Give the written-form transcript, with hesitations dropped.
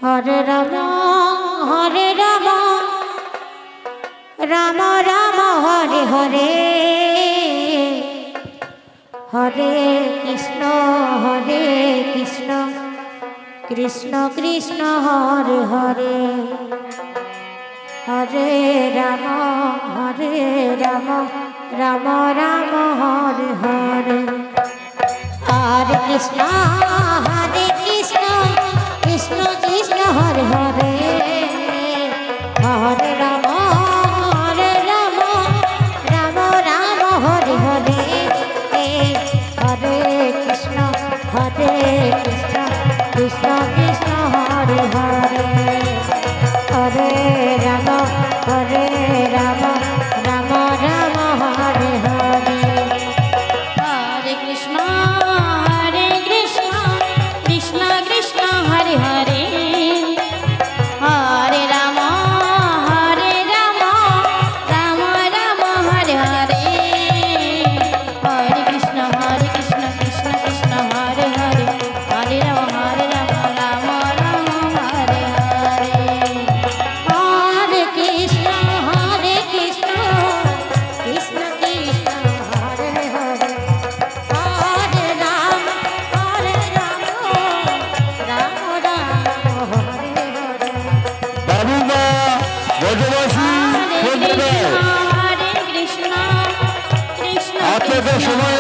হরে রাম রাম রাম হরে হরে হরে কৃষ্ণ কৃষ্ণ কৃষ্ণ হরে হরে হরে রাম রাম রাম হরে হরে হরে কৃষ্ণ কৃষ্ণ কৃষ্ণ হরে হরে হরে রাম রাম রাম হরে হরে হরে কৃষ্ণ কৃষ্ণ কৃষ্ণ হরে হরে হরে রাম রাম রাম হরে হরে हरे कृष्ण कृष्ण कृष्ण हरे हरे हरे राम राम राम हरे हरे हरे कृष्ण कृष्ण कृष्ण हरे हरे हरे राम राम हरे हरे हरे कृष्ण कृष्ण कृष्ण हरे हरे हरे राम राम हरे हरे বাবুবা ব্রজবাসী हरे कृष्ण कृष्ण আপনাদের সময়